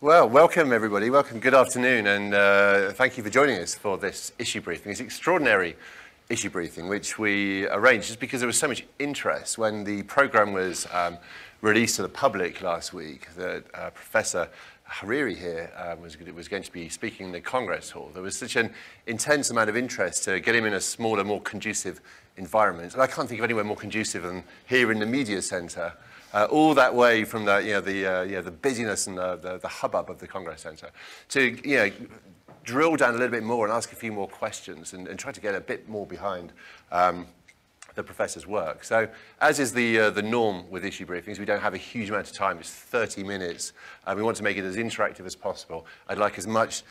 Well, welcome everybody, welcome, good afternoon, and thank you for joining us for this issue briefing. It's an extraordinary issue briefing which we arranged just because there was so much interest when the programme was released to the public last week that Professor Harari here was going to be speaking in the Congress Hall. There was such an intense amount of interest to get him in a smaller, more conducive environment, and I can't think of anywhere more conducive than here in the media centre. All that way from the busyness and the hubbub of the Congress Centre to drill down a little bit more and ask a few more questions and try to get a bit more behind the professor's work. So, as is the norm with issue briefings, we don't have a huge amount of time. It's 30 minutes. We want to make it as interactive as possible. I'd like as much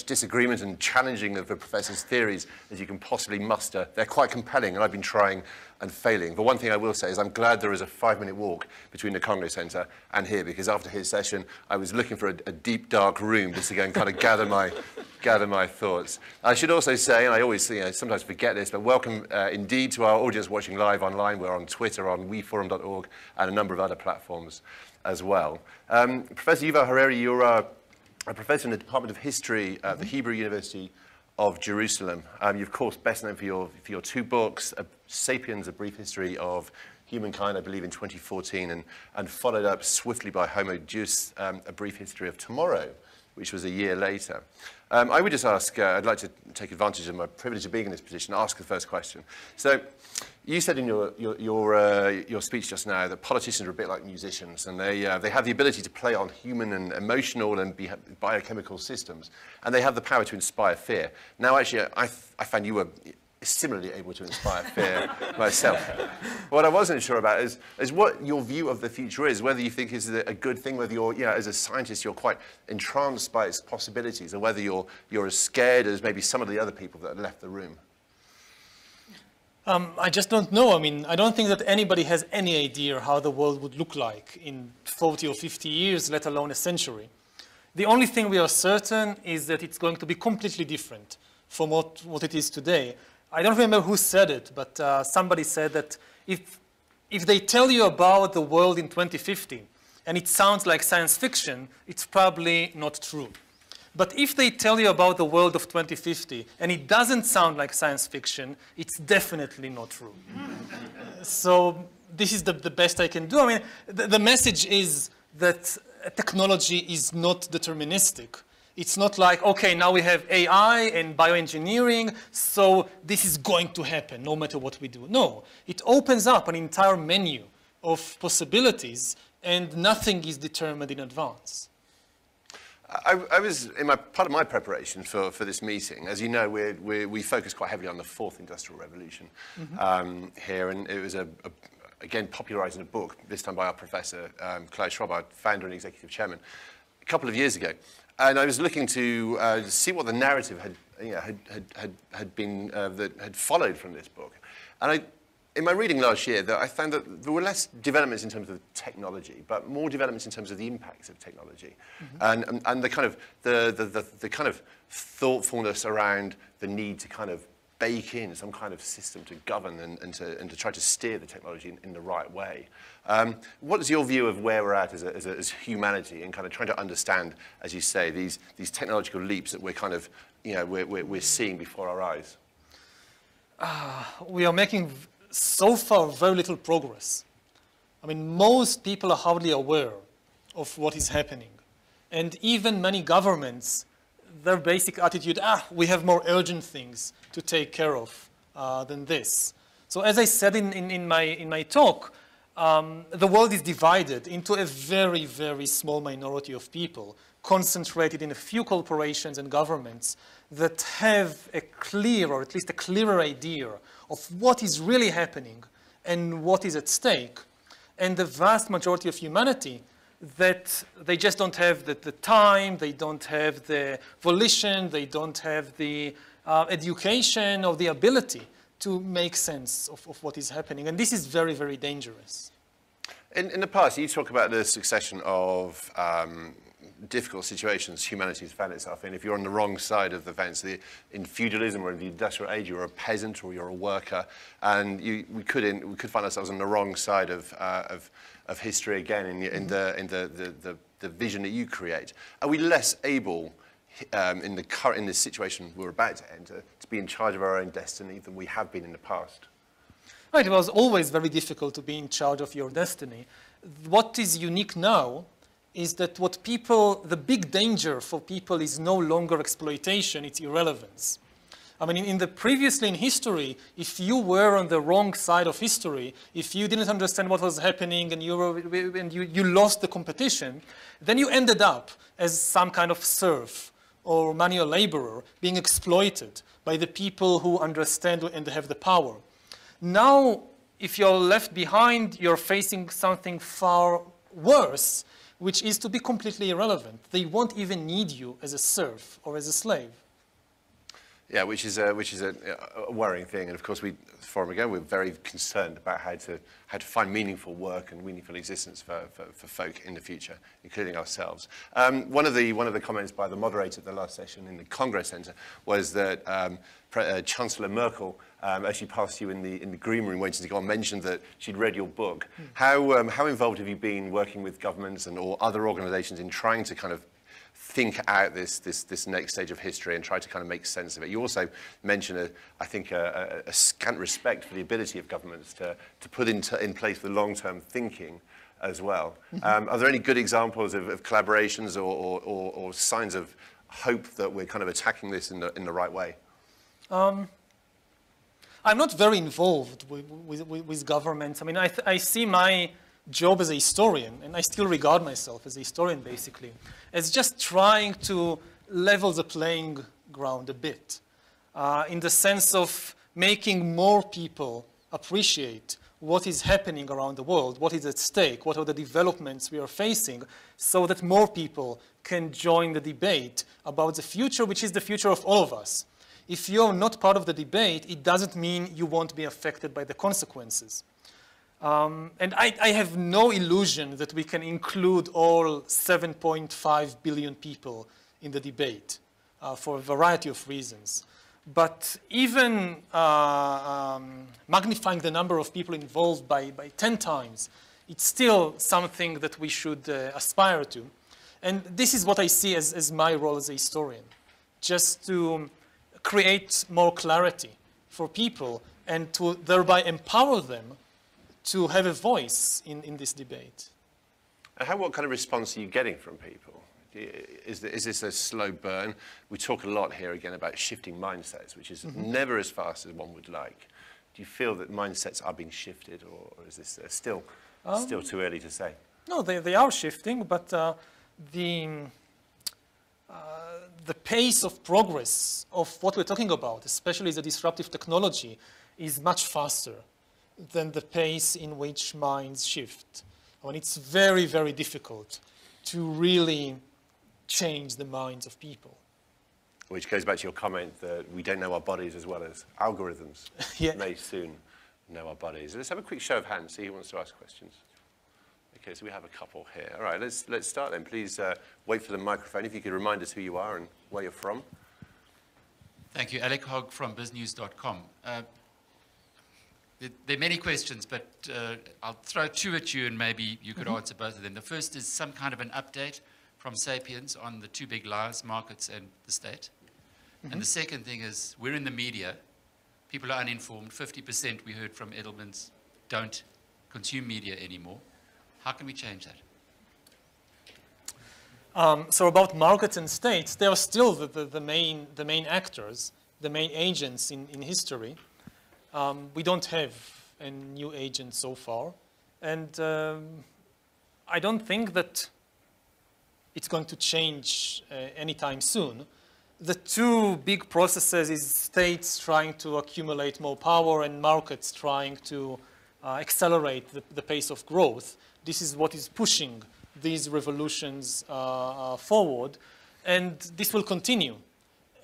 disagreement and challenging of the professor's theories as you can possibly muster. They're quite compelling, and I've been trying and failing. But one thing I will say is I'm glad there is a 5-minute walk between the Congress Centre and here, because after his session, I was looking for a deep, dark room just to go and kind of gather my thoughts. I should also say, and I always sometimes forget this, but welcome indeed to our audience watching live online. We're on Twitter, on weforum.org, and a number of other platforms as well. Professor Yuval Harari, you're a professor in the Department of History at the Hebrew University of Jerusalem. You're, of course, best known for your 2 books, Sapiens, A Brief History of Humankind, I believe, in 2014, and followed up swiftly by Homo Deus, A Brief History of Tomorrow, which was a year later. I would just ask, I'd like to take advantage of my privilege of being in this position, ask the first question. So, you said in your speech just now that politicians are a bit like musicians, and they have the ability to play on human and emotional and biochemical systems, and they have the power to inspire fear. Now, actually, I found you were similarly able to inspire fear myself. What I wasn't sure about is what your view of the future is, whether you think it's a good thing, whether you're, as a scientist, you're quite entranced by its possibilities, or whether you're as scared as maybe some of the other people that left the room. I just don't know. I mean, I don't think that anybody has any idea how the world would look like in 40 or 50 years, let alone a century. The only thing we are certain is that it's going to be completely different from what it is today. I don't remember who said it, but somebody said that if they tell you about the world in 2050 and it sounds like science fiction, it's probably not true. But if they tell you about the world of 2050 and it doesn't sound like science fiction, it's definitely not true. So this is the best I can do. I mean, the message is that technology is not deterministic. It's not like, okay, now we have AI and bioengineering, so this is going to happen no matter what we do. No, it opens up an entire menu of possibilities, and nothing is determined in advance. I was, in part of my preparation for this meeting, as you know, we focus quite heavily on the 4th Industrial Revolution here, and it was, again, popularised in a book, this time by our professor, Klaus Schwab, our founder and executive chairman, a couple of years ago. And I was looking to see what the narrative had followed from this book. And in my reading last year, I found that there were less developments in terms of technology, but more developments in terms of the impacts of technology, and the kind of thoughtfulness around the need to kind of bake in some kind of system to govern and to try to steer the technology in the right way. What is your view of where we're at as humanity, and kind of trying to understand, as you say, these technological leaps that we're kind of we're seeing before our eyes? We are making so far very little progress. I mean, most people are hardly aware of what is happening, and even many governments, their basic attitude, we have more urgent things to take care of than this. So as I said in my talk, the world is divided into a very, very small minority of people concentrated in a few corporations and governments that have a clear, or at least a clearer idea of what is really happening and what is at stake. And the vast majority of humanity that they just don't have the time, they don't have the volition, they don't have the education or the ability to make sense of what is happening. And this is very, very dangerous. In the past, you talk about the succession of difficult situations humanity has found itself in. If you're on the wrong side of the fence, in feudalism or in the industrial age, you're a peasant or you're a worker, and we could find ourselves on the wrong side of history again in the the vision that you create, are we less able in this situation we're about to enter to be in charge of our own destiny than we have been in the past? Right, it was always very difficult to be in charge of your destiny. What is unique now is that the big danger for people is no longer exploitation, it's irrelevance. I mean, previously in history, if you were on the wrong side of history, if you didn't understand what was happening and you lost the competition, then you ended up as some kind of serf or manual laborer being exploited by the people who understand and have the power. Now, if you're left behind, you're facing something far worse, which is to be completely irrelevant. They won't even need you as a serf or as a slave. Yeah, which is a worrying thing, and of course, Forum Again, we're very concerned about how to find meaningful work and meaningful existence for folk in the future, including ourselves. One of the comments by the moderator at the last session in the Congress Center was that Chancellor Merkel, as she passed you in the green room waiting to go on, mentioned that she'd read your book. How involved have you been working with governments or other organizations in trying to kind of think out this next stage of history and try to kind of make sense of it? You also mentioned, I think, a scant respect for the ability of governments to put in place the long-term thinking as well. Are there any good examples of collaborations or signs of hope that we're kind of attacking this in the right way? I'm not very involved with governments. I mean, I see my job as a historian, and I still regard myself as a historian basically, as just trying to level the playing ground a bit, in the sense of making more people appreciate what is happening around the world, what is at stake, what are the developments we are facing, so that more people can join the debate about the future, which is the future of all of us. If you're not part of the debate, it doesn't mean you won't be affected by the consequences. And I have no illusion that we can include all 7.5 billion people in the debate for a variety of reasons. But even magnifying the number of people involved by 10 times, it's still something that we should aspire to. And this is what I see as my role as a historian, just to create more clarity for people and to thereby empower them to have a voice in this debate. And what kind of response are you getting from people? Is this a slow burn? We talk a lot here again about shifting mindsets, which is never as fast as one would like. Do you feel that mindsets are being shifted, or is this still too early to say? No, they are shifting, but the pace of progress of what we're talking about, especially the disruptive technology, is much faster than the pace in which minds shift. I mean, it's very, very difficult to really change the minds of people. Which goes back to your comment that we don't know our bodies as well as algorithms may soon know our bodies. Let's have a quick show of hands, see who wants to ask questions. Okay, so we have a couple here. All right, let's start then. Please wait for the microphone. If you could remind us who you are and where you're from. Thank you. Alec Hogg from biznews.com. There are many questions, but I'll throw two at you and maybe you could answer both of them. The first is some kind of an update from Sapiens on the two big lies, markets and the state. And the second thing is, we're in the media. People are uninformed. 50%, we heard from Edelman's, don't consume media anymore. How can we change that? So about markets and states, they are still the main actors, the main agents in history. We don't have a new agent so far. And I don't think that it's going to change anytime soon. The two big processes is states trying to accumulate more power and markets trying to accelerate the pace of growth. This is what is pushing these revolutions forward, and this will continue.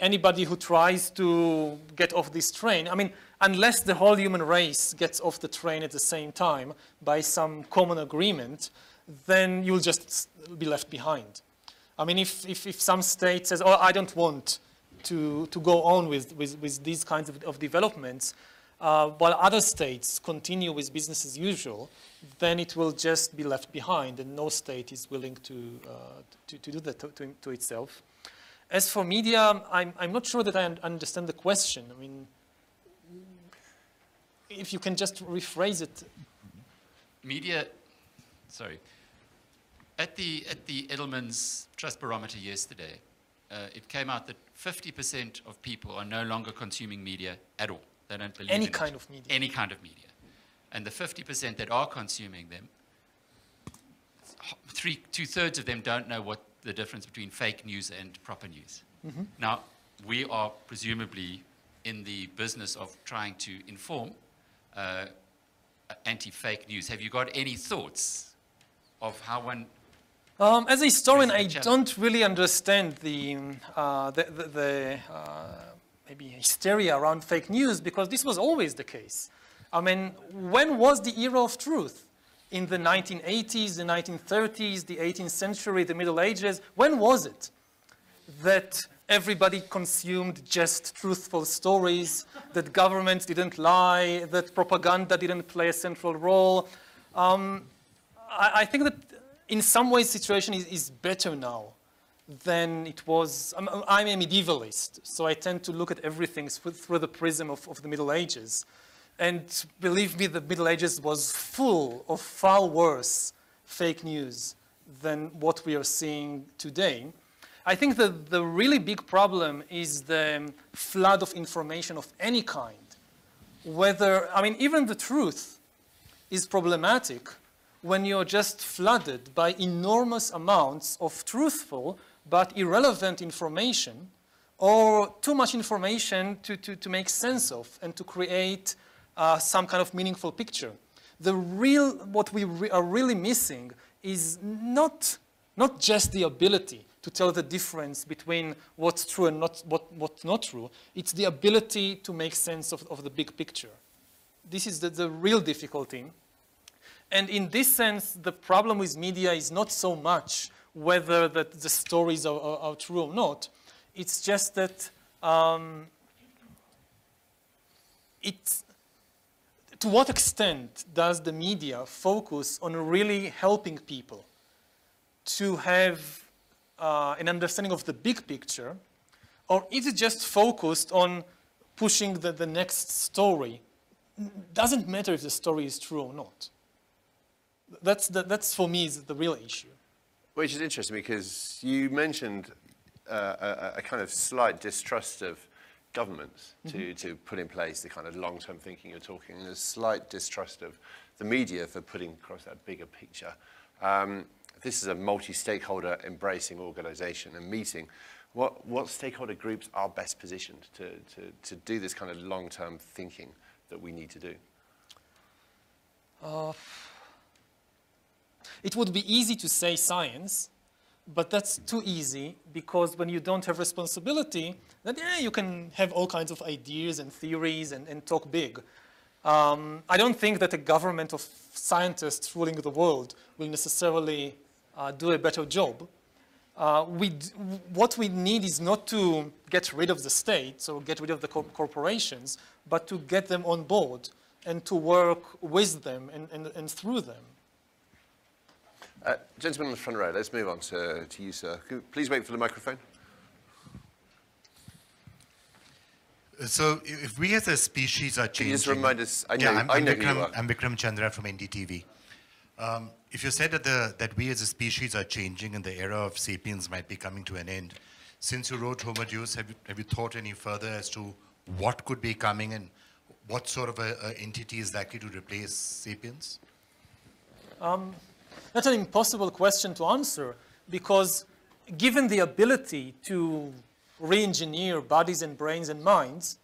Anybody who tries to get off this train, I mean, unless the whole human race gets off the train at the same time by some common agreement, then you'll just be left behind. I mean, if some state says, oh, I don't want to go on with these kinds of developments, while other states continue with business as usual, then it will just be left behind, and no state is willing to do that to itself. As for media, I'm not sure that I understand the question. I mean, if you can just rephrase it. Media, sorry. At the Edelman's Trust Barometer yesterday, it came out that 50% of people are no longer consuming media at all. They don't believe Any in kind it. of media. Any kind of media. And the 50% that are consuming them, two-thirds of them don't know what the difference between fake news and proper news. Mm-hmm. Now, we are presumably in the business of trying to inform anti-fake news. Have you got any thoughts of how one... As a historian, I don't really understand the maybe hysteria around fake news, because this was always the case. I mean, when was the era of truth? In the 1980s, the 1930s, the 18th century, the Middle Ages? When was it that everybody consumed just truthful stories, that governments didn't lie, that propaganda didn't play a central role? I think that in some ways the situation is better now than it was. I'm a medievalist, so I tend to look at everything through the prism of the Middle Ages. And believe me, the Middle Ages was full of far worse fake news than what we are seeing today. I think that the really big problem is the flood of information of any kind. Even the truth is problematic when you're just flooded by enormous amounts of truthful but irrelevant information, or too much information to make sense of and to create some kind of meaningful picture. What we are really missing is not just the ability to tell the difference between what's true and what's not true. It's the ability to make sense of the big picture. This is the real difficulty. And in this sense, the problem with media is not so much whether that the stories are true or not. It's just that to what extent does the media focus on really helping people to have an understanding of the big picture, or is it just focused on pushing the next story? Doesn't matter if the story is true or not. That's for me is the real issue. Which is interesting, because you mentioned a kind of slight distrust of governments to put in place the kind of long-term thinking you're talking, and a slight distrust of the media for putting across that bigger picture. This is a multi-stakeholder embracing organization and meeting. What stakeholder groups are best positioned to do this kind of long-term thinking that we need to do? It would be easy to say science, but that's too easy, because when you don't have responsibility, then you can have all kinds of ideas and theories and talk big. I don't think that a government of scientists ruling the world will necessarily do a better job. What we need is not to get rid of the states or get rid of the corporations, but to get them on board and to work with them and through them. Gentleman on the front row, let's move on to you, sir. Please wait for the microphone. So if we as a species are changing... Can you just remind us? I'm Vikram Chandra from NDTV. If you said that we as a species are changing and the era of sapiens might be coming to an end, since you wrote Homo Deus, have you thought any further as to what could be coming and what sort of a entity is likely to replace sapiens? That's an impossible question to answer, because given the ability to re-engineer bodies and brains and minds,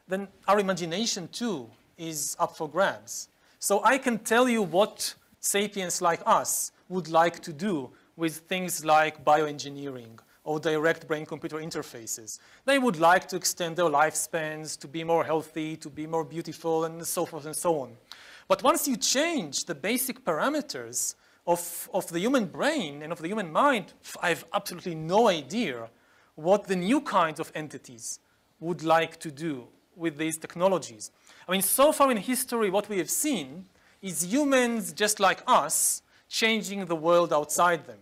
then our imagination too is up for grabs. So I can tell you what sapiens like us would like to do with things like bioengineering or direct brain-computer interfaces. They would like to extend their lifespans, to be more healthy, to be more beautiful, and so forth and so on. But once you change the basic parameters of the human brain and of the human mind, I have absolutely no idea what the new kinds of entities would like to do with these technologies. I mean, so far in history, what we have seen is humans, just like us, changing the world outside them.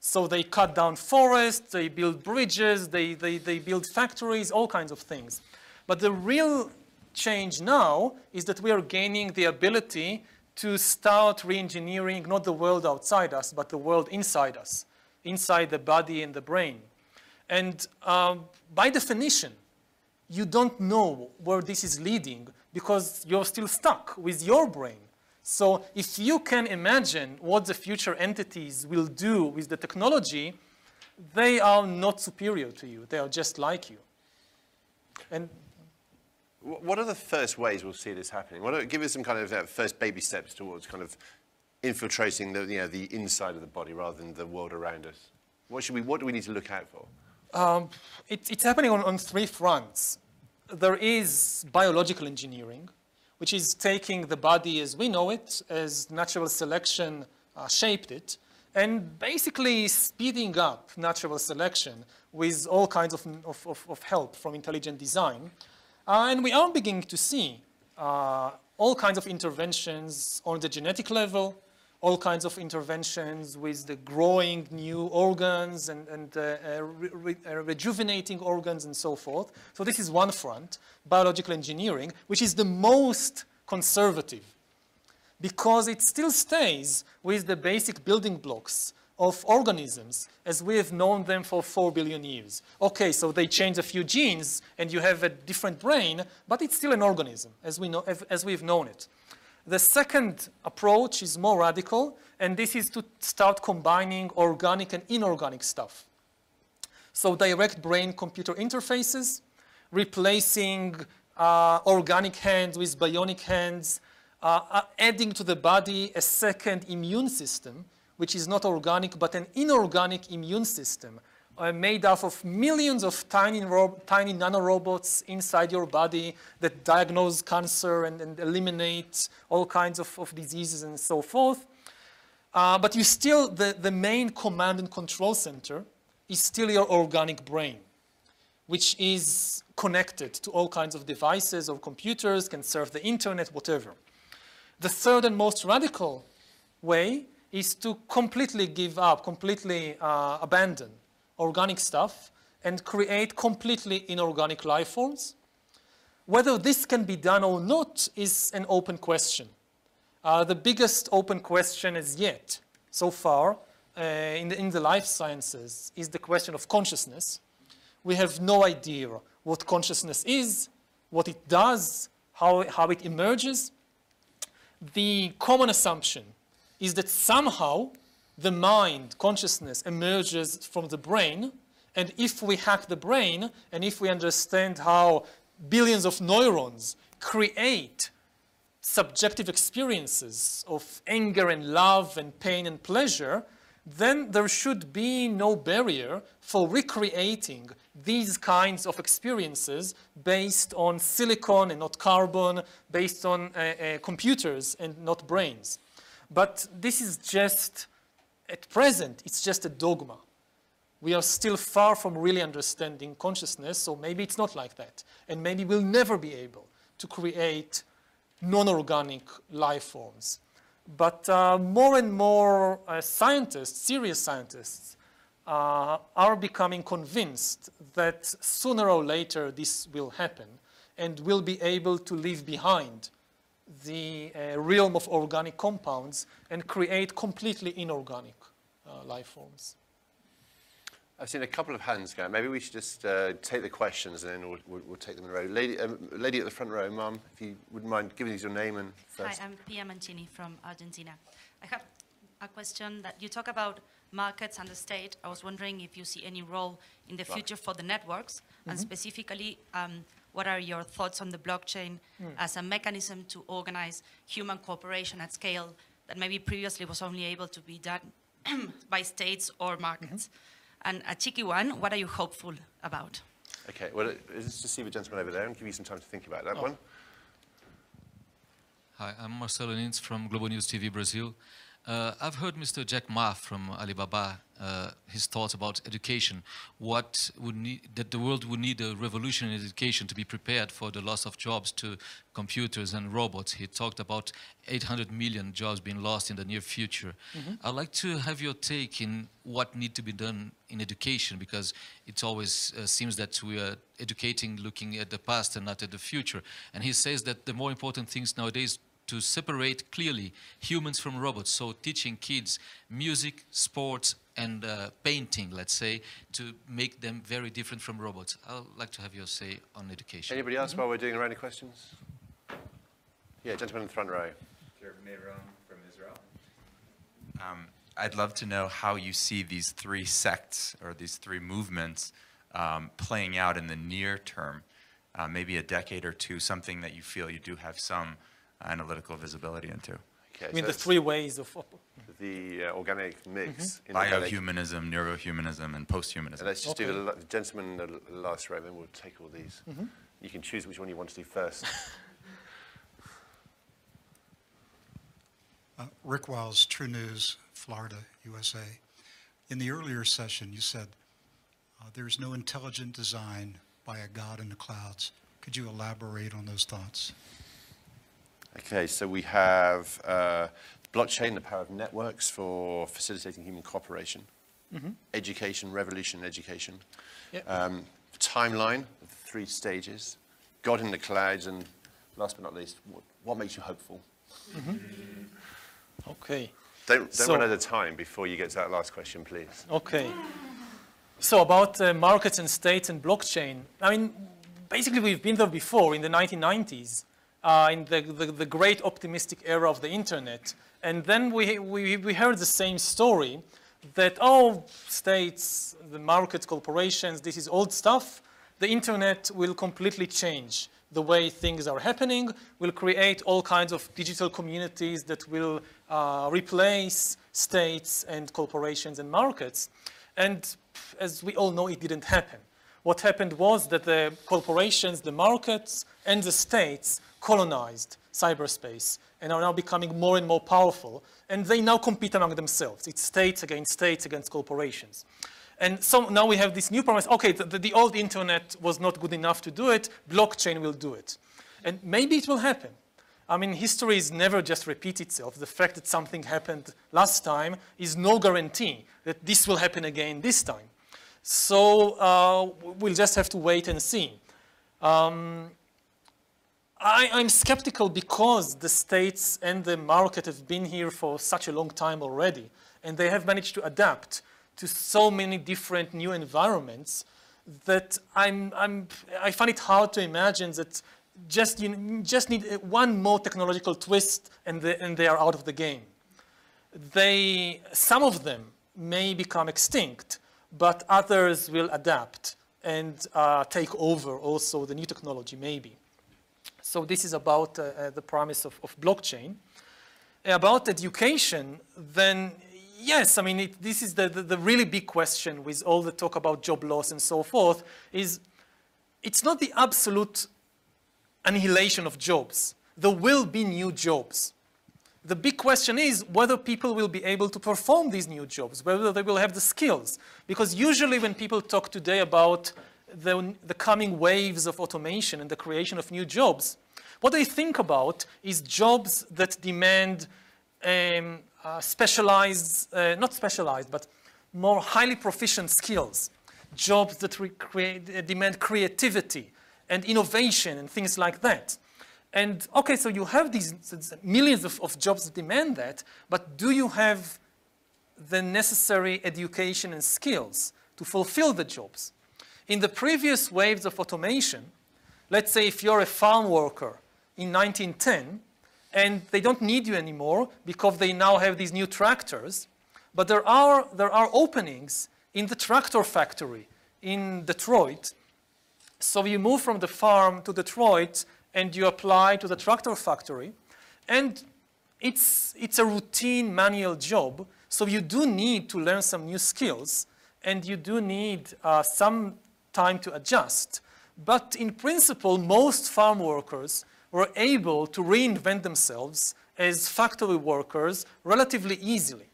So they cut down forests, they build bridges, they build factories, all kinds of things. But the real change now is that we are gaining the ability to start re-engineering not the world outside us, but the world inside us, inside the body and the brain. And by definition, you don't know where this is leading because you're still stuck with your brain. So if you can imagine what the future entities will do with the technology, they are not superior to you. They are just like you. And what are the first ways we'll see this happening? Give us some kind of first baby steps towards kind of infiltrating the inside of the body rather than the world around us. What do we need to look out for? It's happening on three fronts. There is biological engineering, which is taking the body as we know it, as natural selection shaped it, and basically speeding up natural selection with all kinds of help from intelligent design. And we are beginning to see all kinds of interventions on the genetic level, all kinds of interventions with the growing new organs and rejuvenating organs and so forth. So this is one front, biological engineering, which is the most conservative because it still stays with the basic building blocks of organisms as we have known them for 4 billion years. Okay, so they change a few genes and you have a different brain, but it's still an organism as we've known it. The second approach is more radical, and this is to start combining organic and inorganic stuff. So direct brain-computer interfaces, replacing organic hands with bionic hands, adding to the body a second immune system, which is not organic, but an inorganic immune system made up of millions of tiny nanorobots inside your body that diagnose cancer and eliminate all kinds of diseases and so forth. But you still, the main command and control center is still your organic brain, which is connected to all kinds of devices or computers, can serve the internet, whatever. The third and most radical way is to completely give up, completely abandon organic stuff and create completely inorganic life forms. Whether this can be done or not is an open question. The biggest open question as yet, so far, in the life sciences is the question of consciousness. We have no idea what consciousness is, what it does, how it emerges. The common assumption is that somehow the mind, consciousness, emerges from the brain, and if we hack the brain, and if we understand how billions of neurons create subjective experiences of anger and love and pain and pleasure, then there should be no barrier for recreating these kinds of experiences based on silicon and not carbon, based on computers and not brains. But this is just, at present, it's just a dogma. We are still far from really understanding consciousness, so maybe it's not like that. And maybe we'll never be able to create non-organic life forms. But more and more scientists, serious scientists, are becoming convinced that sooner or later this will happen and we'll be able to leave behind the realm of organic compounds and create completely inorganic life forms. I've seen a couple of hands go. Maybe we should just take the questions and then we'll take them in a row. Lady at the front row, Mom, if you wouldn't mind giving us your name and first. Hi, I'm Pia Mancini from Argentina. I have a question that you talk about markets and the state. I was wondering if you see any role in the future for the networks, and specifically, what are your thoughts on the blockchain as a mechanism to organize human cooperation at scale that maybe previously was only able to be done by states or markets? And a cheeky one, what are you hopeful about? Okay, well, let's just see the gentleman over there and give you some time to think about that one. Hi, I'm Marcelo Nins from Globo News TV Brazil. I've heard Mr. Jack Ma from Alibaba, his thoughts about education. What would need, that the world would need a revolution in education to be prepared for the loss of jobs to computers and robots. He talked about 800 million jobs being lost in the near future. I'd like to have your take in what needs to be done in education, because it always seems that we are educating looking at the past and not at the future. And he says that the more important things nowadays to separate clearly humans from robots, so teaching kids music, sports, and painting, let's say, to make them very different from robots. I'd like to have your say on education. Anybody else while we're doing a round of questions? Yeah, gentleman in the front row. From Israel. I'd love to know how you see these three sects or these three movements playing out in the near term, maybe a decade or two, something that you feel you do have some analytical visibility into. Okay, I mean, so the three ways of... the organic mix. Biohumanism, neurohumanism, and posthumanism. And let's just do the gentleman in the last row, then we'll take all these. You can choose which one you want to do first. Rick Wiles, True News, Florida, USA. In the earlier session, you said there's no intelligent design by a God in the clouds. Could you elaborate on those thoughts? Okay, so we have blockchain, the power of networks for facilitating human cooperation. Education, revolution in education. Timeline of the 3 stages. God in the clouds, and last but not least, what makes you hopeful? Okay. Don't run out of time before you get to that last question, please. Okay. So about markets and states and blockchain, I mean, basically we've been there before in the 1990s, in the great optimistic era of the internet. And then we heard the same story that, oh, states, the markets, corporations, this is old stuff. The internet will completely change the way things are happening, will create all kinds of digital communities that will replace states and corporations and markets. And as we all know, it didn't happen. What happened was that the corporations, the markets, and the states colonized cyberspace and are now becoming more and more powerful. And they now compete among themselves. It's states against corporations. And so now we have this new promise, okay, the old internet was not good enough to do it, blockchain will do it. And maybe it will happen. I mean, history is never just repeat itself. The fact that something happened last time is no guarantee that this will happen again this time. So we'll just have to wait and see. I'm skeptical because the states and the market have been here for such a long time already, and they have managed to adapt to so many different new environments that I find it hard to imagine that you just need one more technological twist and they are out of the game. Some of them may become extinct, but others will adapt and take over also the new technology maybe. So this is about the promise of blockchain. About education, then yes, I mean, this is the really big question with all the talk about job loss and so forth, is it's not the absolute annihilation of jobs. There will be new jobs. The big question is whether people will be able to perform these new jobs, whether they will have the skills. Because usually when people talk today about the coming waves of automation and the creation of new jobs, what they think about is jobs that demand not specialized, but more highly proficient skills, jobs that demand creativity and innovation and things like that. And okay, so you have these millions of jobs that demand that, but do you have the necessary education and skills to fulfill the jobs? In the previous waves of automation, let's say if you're a farm worker in 1910, and they don't need you anymore because they now have these new tractors. But there are openings in the tractor factory in Detroit. So you move from the farm to Detroit and you apply to the tractor factory. And it's a routine manual job. So you do need to learn some new skills and you do need some time to adjust. But in principle, most farm workers were able to reinvent themselves as factory workers relatively easily.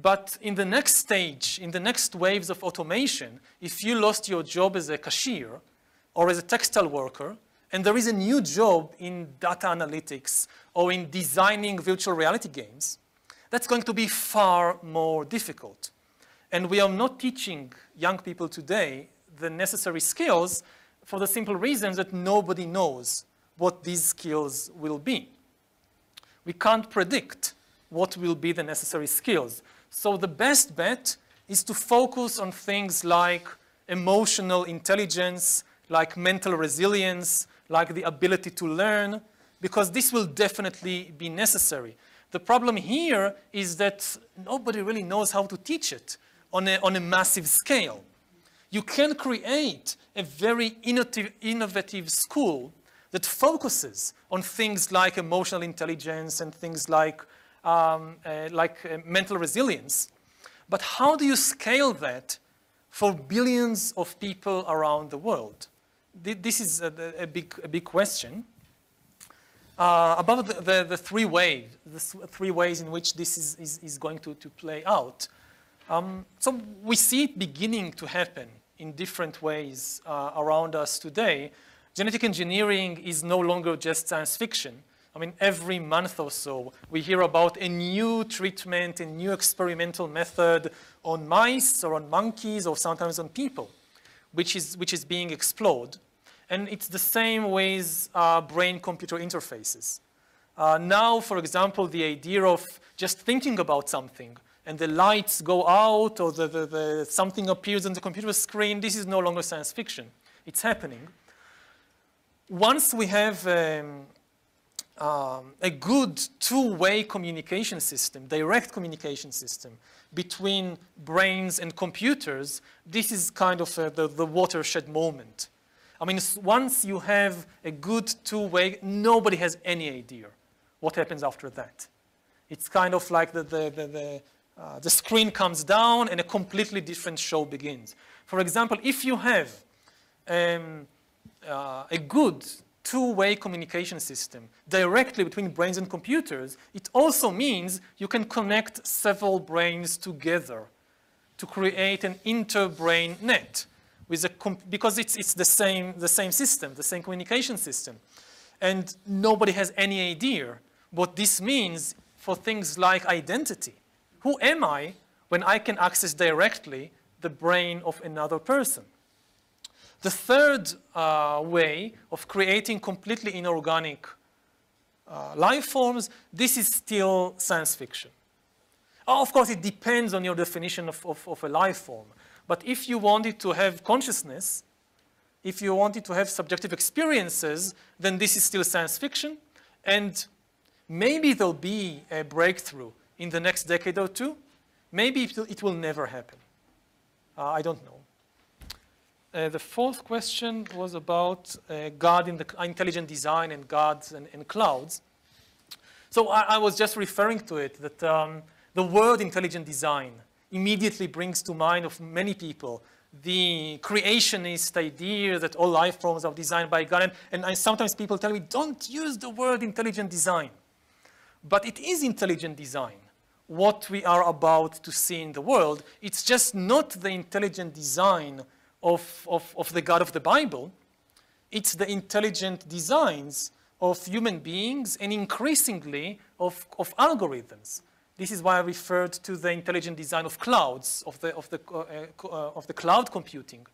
But in the next stage, in the next waves of automation, if you lost your job as a cashier or as a textile worker, and there is a new job in data analytics or in designing virtual reality games, that's going to be far more difficult. And we are not teaching young people today the necessary skills for the simple reason that nobody knows what these skills will be. We can't predict what will be the necessary skills. So the best bet is to focus on things like emotional intelligence, like mental resilience, like the ability to learn, because this will definitely be necessary. The problem here is that nobody really knows how to teach it on a massive scale. You can create a very innovative school that focuses on things like emotional intelligence and things like mental resilience. But how do you scale that for billions of people around the world? This is a big question. About the three ways in which this is going to play out. So we see it beginning to happen in different ways around us today. Genetic engineering is no longer just science fiction. I mean, every month or so, we hear about a new treatment, a new experimental method on mice or on monkeys or sometimes on people, which is being explored. And it's the same with brain-computer interfaces. Now, for example, the idea of just thinking about something and the lights go out or something appears on the computer screen, this is no longer science fiction. It's happening. Once we have a good two-way communication system, direct communication system between brains and computers, this is kind of the watershed moment. I mean, once you have a good two-way, nobody has any idea what happens after that. It's kind of like the screen comes down and a completely different show begins. For example, if you have a good two-way communication system directly between brains and computers, it also means you can connect several brains together to create an inter-brain net. Because it's the same system, the same communication system. And nobody has any idea what this means for things like identity. Who am I when I can access directly the brain of another person? The third way of creating completely inorganic life forms, this is still science fiction. Of course, it depends on your definition of a life form. But if you wanted to have consciousness, if you wanted to have subjective experiences, then this is still science fiction. And maybe there'll be a breakthrough in the next decade or two. Maybe it will never happen. I don't know. The fourth question was about God in the intelligent design and gods and clouds. So I was just referring to it, that the word intelligent design immediately brings to mind of many people the creationist idea that all life forms are designed by God. And sometimes people tell me, don't use the word intelligent design. But it is intelligent design, what we are about to see in the world. It's just not the intelligent design of the God of the Bible. It's the intelligent designs of human beings and increasingly of algorithms. This is why I referred to the intelligent design of clouds, of the cloud computing.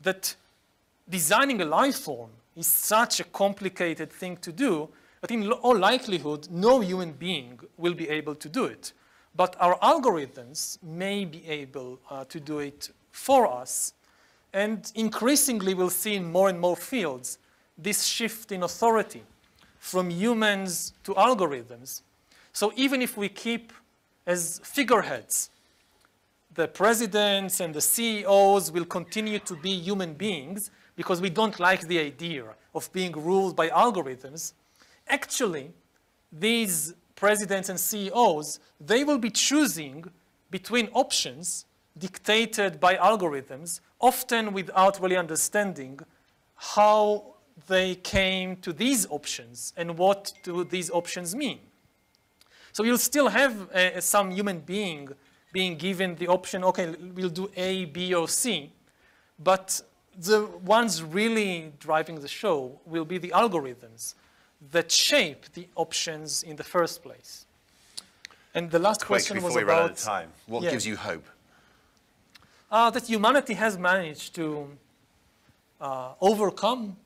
That designing a life form is such a complicated thing to do that in all likelihood, no human being will be able to do it. But our algorithms may be able to do it for us. And increasingly, we'll see in more and more fields this shift in authority from humans to algorithms. So even if we keep as figureheads, the presidents and the CEOs will continue to be human beings because we don't like the idea of being ruled by algorithms. Actually, these presidents and CEOs, they will be choosing between options dictated by algorithms, often without really understanding how they came to these options and what do these options mean. So you'll still have some human being being given the option, okay, we'll do A, B, or C, but the ones really driving the show will be the algorithms that shape the options in the first place. And the last question was before we run out of about time, what gives you hope? that humanity has managed to overcome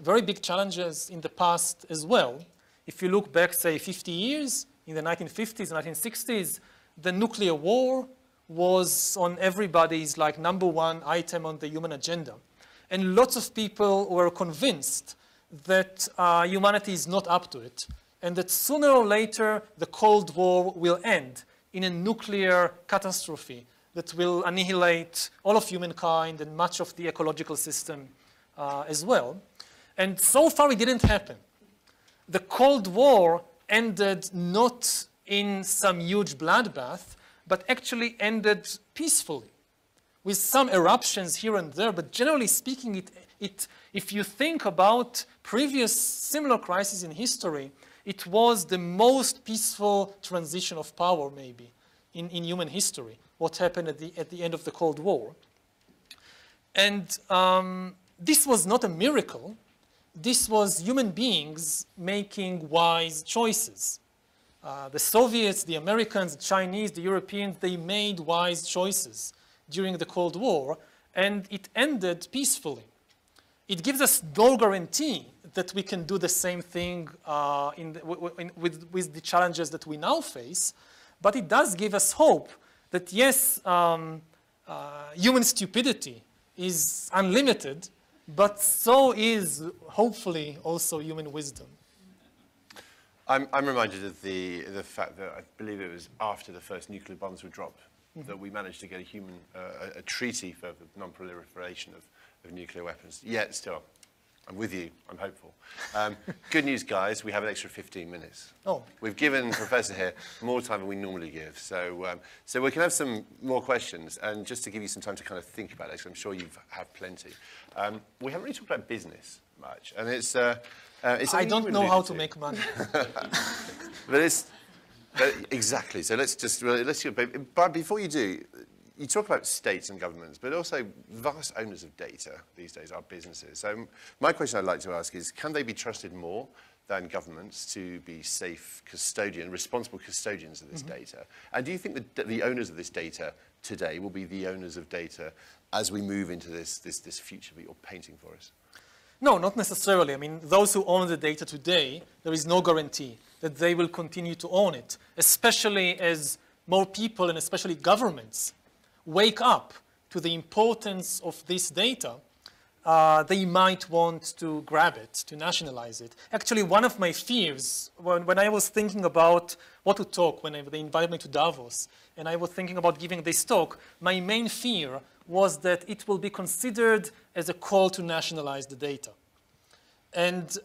very big challenges in the past as well. If you look back, say, 50 years, in the 1950s, 1960s, the nuclear war was on everybody's like #1 item on the human agenda. And lots of people were convinced that humanity is not up to it, and that sooner or later the Cold War will end in a nuclear catastrophe that will annihilate all of humankind and much of the ecological system as well. And so far it didn't happen. The Cold War ended not in some huge bloodbath, but actually ended peacefully, with some eruptions here and there. But generally speaking, if you think about previous similar crises in history, it was the most peaceful transition of power, maybe, in human history, what happened at the end of the Cold War. And this was not a miracle. This was human beings making wise choices. The Soviets, the Americans, the Chinese, the Europeans, they made wise choices during the Cold War, and it ended peacefully. It gives us no guarantee that we can do the same thing with the challenges that we now face, but it does give us hope that yes, human stupidity is unlimited, but so is hopefully also human wisdom. I'm reminded of the fact that I believe it was after the first nuclear bombs were dropped that we managed to get a treaty for the non-proliferation of nuclear weapons. Yet still, I'm with you, I'm hopeful. Good news, guys, we have an extra 15 minutes. Oh. We've given Professor here more time than we normally give, so we can have some more questions, and just to give you some time to kind of think about it, because I'm sure you have plenty. We haven't really talked about business much, and it's I don't know how to make money. But exactly. So let's but before you do, you talk about states and governments, but also vast owners of data these days are businesses. So my question I'd like to ask is, can they be trusted more than governments to be safe responsible custodians of this data? And do you think that the owners of this data today will be the owners of data as we move into this future that you're painting for us? No, not necessarily. I mean, those who own the data today, there is no guarantee that they will continue to own it, especially as more people and especially governments wake up to the importance of this data. They might want to grab it, to nationalize it. Actually, one of my fears, when I was thinking about what to talk, when they invited me to Davos, and I was thinking about giving this talk, my main fear was that it will be considered as a call to nationalize the data. And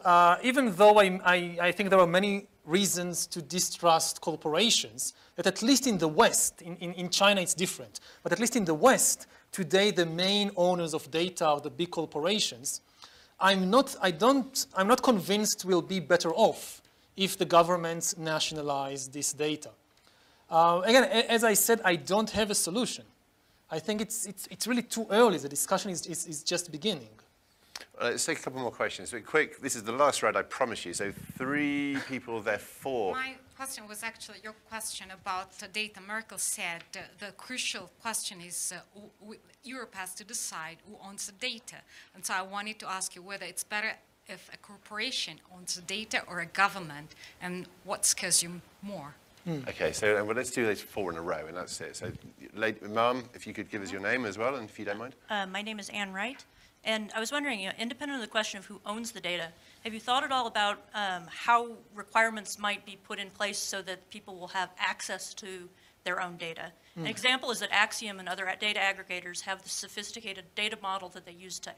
even though I think there are many reasons to distrust corporations, that at least in the West, in China it's different, but at least in the West, today the main owners of data are the big corporations. I'm not convinced we'll be better off if the governments nationalize this data. Again, as I said, I don't have a solution. I think it's really too early. The discussion is just beginning. Let's take a couple more questions. But quick, this is the last round, I promise you. So 3 people, there 4. My question was actually your question about data. Merkel said the crucial question is Europe has to decide who owns the data. And so I wanted to ask you whether it's better if a corporation owns the data or a government, and what scares you more? Okay, so let's do these 4 in a row, and that's it. So, Ma'am, if you could give us your name as well, and if you don't mind. My name is Ann Wright, and I was wondering, independent of the question of who owns the data, have you thought at all about how requirements might be put in place so that people will have access to their own data? An example is that Axiom and other data aggregators have the sophisticated data model that they use to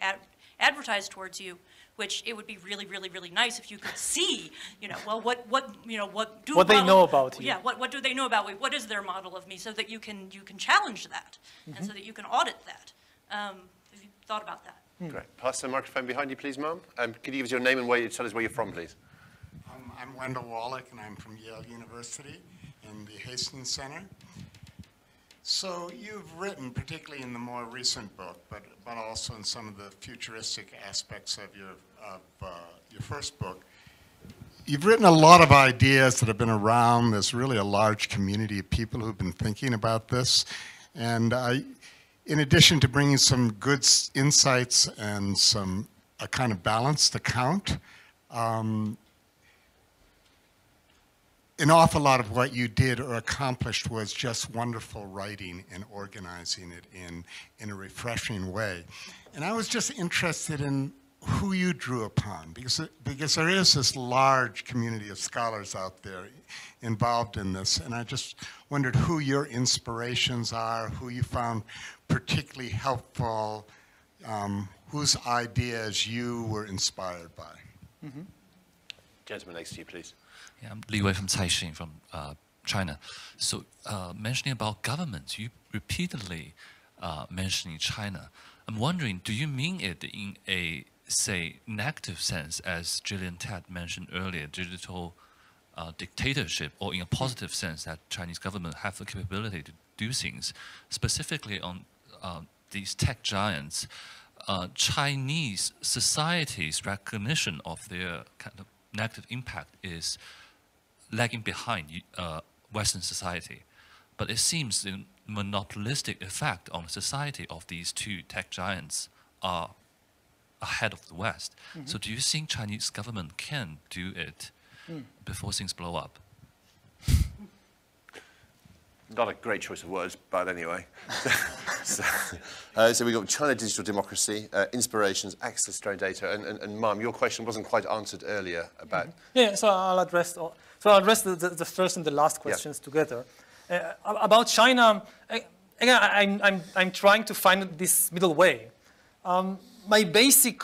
advertise towards you, which it would be really, really, really nice if you could see, well, what they know about you. Yeah, what do they know about me? What is their model of me, so that you can challenge that, and so that you can audit that. Have you thought about that? Great. Pass the microphone behind you, please, Ma'am. Could you give us your name and tell us where you're from, please? I'm Wendell Wallach, and I'm from Yale University. in the Hastings Center. So you've written, particularly in the more recent book, but also in some of the futuristic aspects of your first book, you've written a lot of ideas that have been around. There's really a large community of people who've been thinking about this. And in addition to bringing some good insights and a kind of balanced account, an awful lot of what you did or accomplished was just wonderful writing and organizing it in a refreshing way. And I was just interested in who you drew upon, because there is this large community of scholars out there involved in this, and I just wondered who your inspirations are, who you found particularly helpful, whose ideas you were inspired by. Mm-hmm. Gentleman next to you, please. Yeah, I'm Li Wei from Caixin from China. So mentioning about governments, you repeatedly mentioning China. I'm wondering, do you mean it in a, say, negative sense, as Gillian Tett mentioned earlier, digital dictatorship, or in a positive sense that Chinese government have the capability to do things, specifically on these tech giants? Chinese society's recognition of their kind of negative impact is lagging behind Western society. But it seems the monopolistic effect on society of these two tech giants are ahead of the West. Mm-hmm. So do you think Chinese government can do it before things blow up? Not a great choice of words, but anyway. so we've got China digital democracy, inspirations, access to own data, and Mum, your question wasn't quite answered earlier about... Yeah, so I'll address the first and the last questions together. About China, again, I'm trying to find this middle way. My basic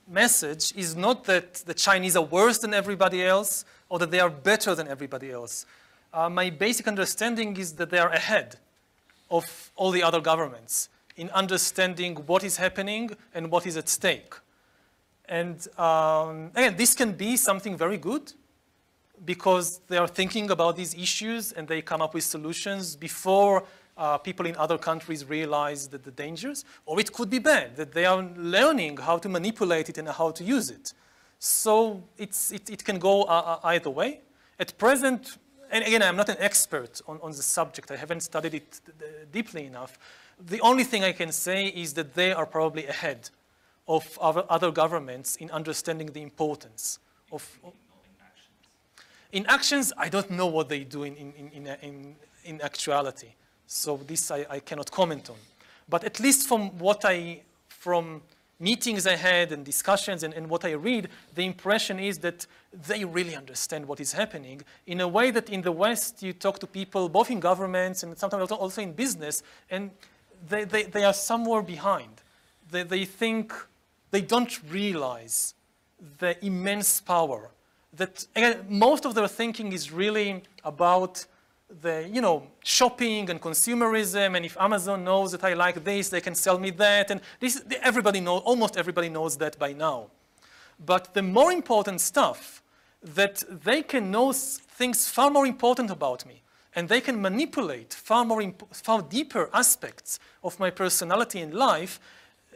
message is not that the Chinese are worse than everybody else or that they are better than everybody else. My basic understanding is that they are ahead of all the other governments in understanding what is happening and what is at stake. And again, this can be something very good because they are thinking about these issues and they come up with solutions before people in other countries realize the dangers. Or it could be bad, that they are learning how to manipulate it and how to use it. So it can go either way. At present, and again, I'm not an expert on the subject. I haven't studied it deeply enough. The only thing I can say is that they are probably ahead of other governments in understanding the importance of... In actions, I don't know what they do in actuality. So this I cannot comment on. But at least from meetings I had and discussions and what I read, the impression is that they really understand what is happening in a way that in the West, you talk to people both in governments and sometimes also in business, and they are somewhere behind. They think, they don't realize the immense power that, again, most of their thinking is really about the, shopping and consumerism, and if Amazon knows that I like this, they can sell me that, and this, almost everybody knows that by now. But the more important stuff, that they can know things far more important about me, and they can manipulate far deeper aspects of my personality and life,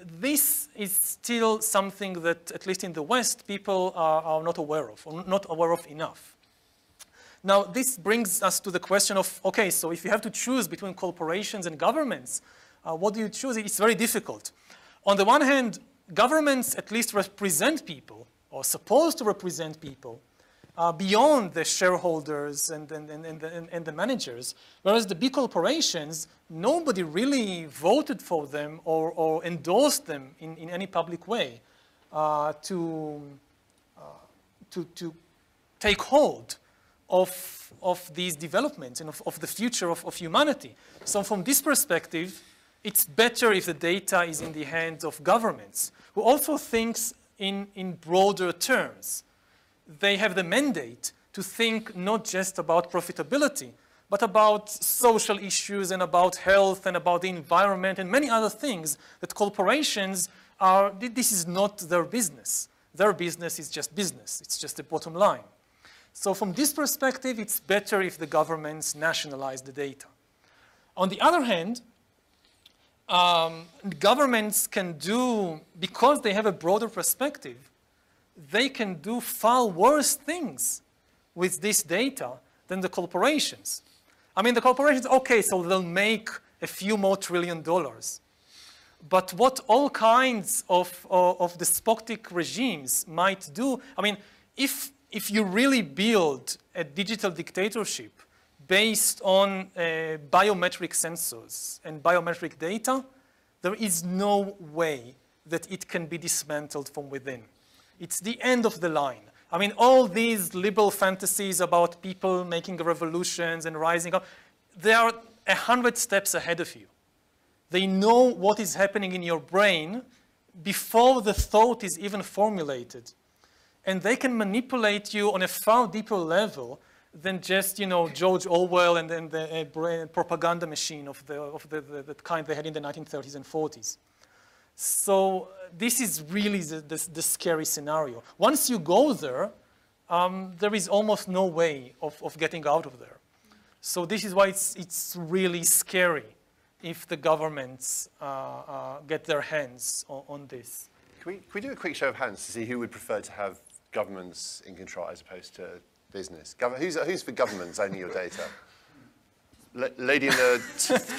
this is still something that, at least in the West, people are not aware of, or not aware of enough. Now, this brings us to the question of, okay, so if you have to choose between corporations and governments, what do you choose? It's very difficult. On the one hand, governments at least represent people, or supposed to represent people, beyond the shareholders and the managers, whereas the big corporations, nobody really voted for them or endorsed them in any public way to take hold of these developments and of the future of humanity. So from this perspective, it's better if the data is in the hands of governments, who also thinks in broader terms. They have the mandate to think not just about profitability, but about social issues and about health and about the environment and many other things that corporations this is not their business. Their business is just business. It's just the bottom line. So from this perspective, it's better if the governments nationalize the data. On the other hand, governments can do, because they have a broader perspective, they can do far worse things with this data than the corporations. I mean, the corporations, okay, so they'll make a few more $1 trillion. But what all kinds of despotic regimes might do, I mean, if you really build a digital dictatorship based on biometric sensors and biometric data, there is no way that it can be dismantled from within. It's the end of the line. I mean, all these liberal fantasies about people making revolutions and rising up, they are 100 steps ahead of you. They know what is happening in your brain before the thought is even formulated. And they can manipulate you on a far deeper level than just, you know, George Orwell and then the propaganda machine of the kind they had in the 1930s and 40s. So this is really the scary scenario. Once you go there, there is almost no way of getting out of there. So this is why it's really scary if the governments get their hands on this. Can we do a quick show of hands to see who would prefer to have governments in control as opposed to business? Who's for governments owning your data? Lady in the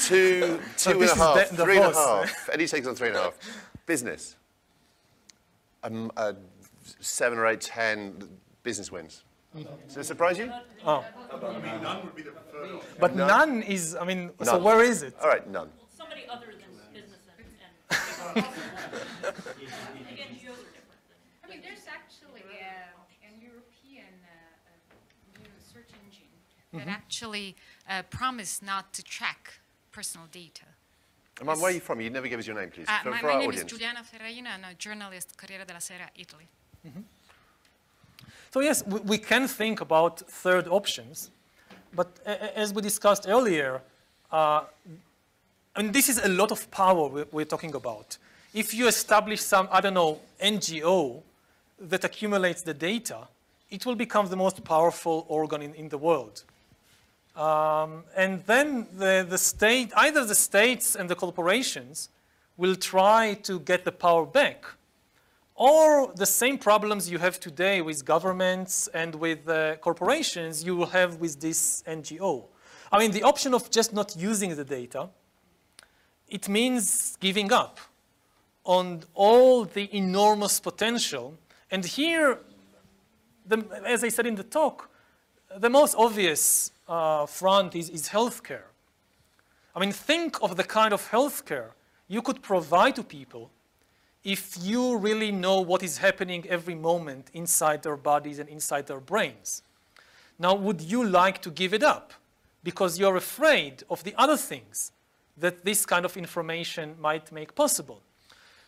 two and a half, 3.5. Any takes on 3.5. Business. 7 or 8, 10 business wins. Does it surprise you? Oh. I mean, none would be the preferred option. But none is, I mean, none. So where is it? All right, none. Somebody other than business and NGOs are different. I mean, there's actually an European new search engine that actually promised not to track personal data. Where are you from? You'd never give us your name, please, for my our name audience. is Giuliana Ferraina. I'm a journalist, Corriere della Sera, Italy. So yes, we can think about third options, but as we discussed earlier, and this is a lot of power we're talking about. If you establish some, I don't know, NGO that accumulates the data, it will become the most powerful organ in the world. And then the state, either the states and the corporations will try to get the power back, or the same problems you have today with governments and with corporations you will have with this NGO. I mean, the option of just not using the data, it means giving up on all the enormous potential. And here, as I said in the talk, the most obvious front is healthcare. I mean, think of the kind of healthcare you could provide to people if you really know what is happening every moment inside their bodies and inside their brains. Now, would you like to give it up because you're afraid of the other things that this kind of information might make possible?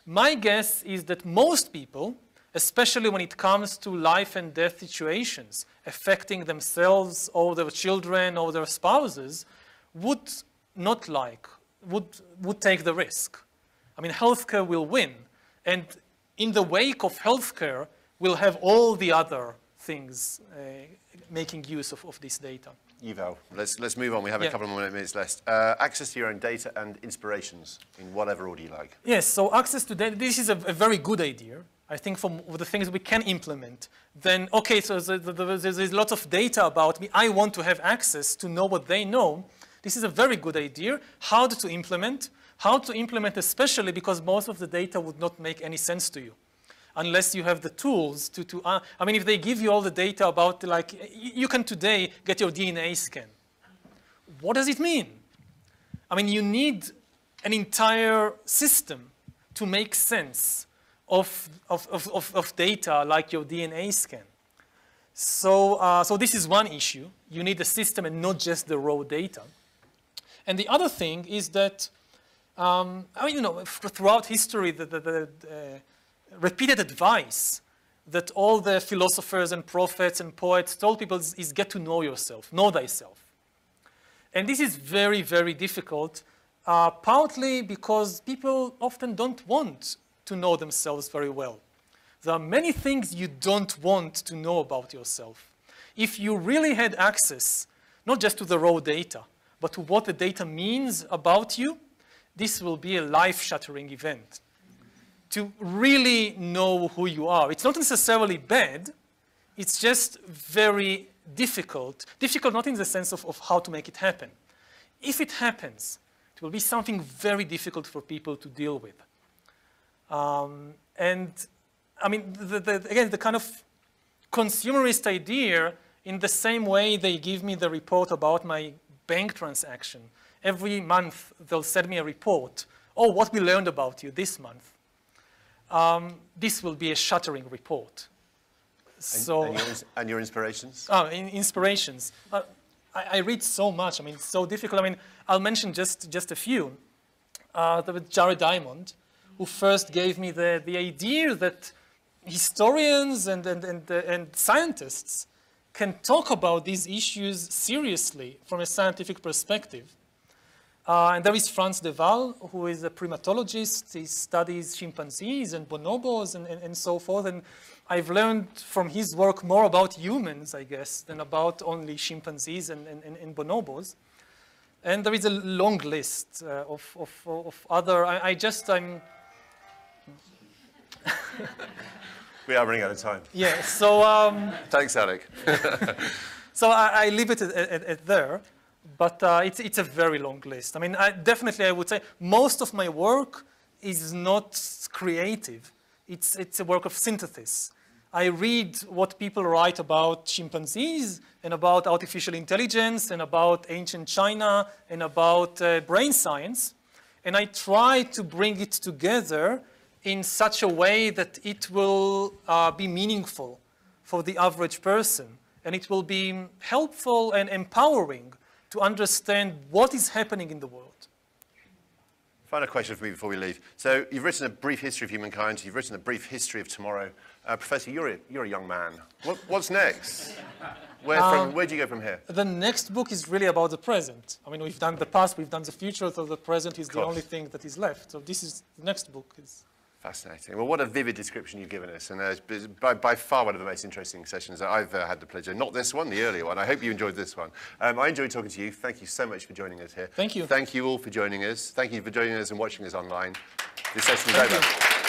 My guess is that most people, especially when it comes to life and death situations affecting themselves or their children or their spouses, would not like, would take the risk. I mean, healthcare will win. And in the wake of healthcare, we'll have all the other things making use of this data. Yuval, let's move on. We have a couple of more minutes left. Access to your own data and inspirations in whatever order you like. Yes, so access to data, this is a very good idea. I think from the things we can implement, then, okay, so there's lots of data about me. I want to have access to know what they know. This is a very good idea. How to implement? How to implement especially because most of the data would not make any sense to you unless you have the tools I mean, if they give you all the data about, like, you can today get your DNA scan. What does it mean? I mean, you need an entire system to make sense of data like your DNA scan. So this is one issue. You need a system and not just the raw data. And the other thing is that, I mean, you know, throughout history, the repeated advice that all the philosophers and prophets and poets told people is get to know yourself, know thyself. And this is very, very difficult, partly because people often don't want to know themselves very well. There are many things you don't want to know about yourself. If you really had access, not just to the raw data, but to what the data means about you, this will be a life-shattering event. To really know who you are. It's not necessarily bad, it's just very difficult. Difficult not in the sense of how to make it happen. If it happens, it will be something very difficult for people to deal with. And I mean, again, the kind of consumerist idea, in the same way they give me the report about my bank transaction. Every month, they'll send me a report. Oh, what we learned about you this month. This will be a shattering report. And your inspirations? Inspirations. I read so much. I mean, it's so difficult. I mean, I'll mention just a few. There was Jared Diamond, who first gave me the idea that historians and scientists can talk about these issues seriously from a scientific perspective. And there is Franz de Waal, who is a primatologist. He studies chimpanzees and bonobos and so forth. And I've learned from his work more about humans, I guess, than about only chimpanzees and bonobos. And there is a long list of other, I'm... We are running out of time. Yeah, so... Thanks, Alec. So I leave it at there, but it's a very long list. I mean, definitely I would say most of my work is not creative. It's a work of synthesis. I read what people write about chimpanzees and about artificial intelligence and about ancient China and about brain science, and I try to bring it together in such a way that it will be meaningful for the average person, and it will be helpful and empowering to understand what is happening in the world. Final question for me before we leave. So you've written a brief history of humankind, you've written a brief history of tomorrow. Professor, you're a young man. What's next? Where do you go from here? The next book is really about the present. I mean, we've done the past, we've done the future, so the present is the only thing that is left. So this is, the next book is... Fascinating. Well, what a vivid description you've given us. And it's by far one of the most interesting sessions that I've had the pleasure. Not this one, the earlier one. I hope you enjoyed this one. I enjoyed talking to you. Thank you so much for joining us here. Thank you. Thank you all for joining us. Thank you for joining us and watching us online. This session is over.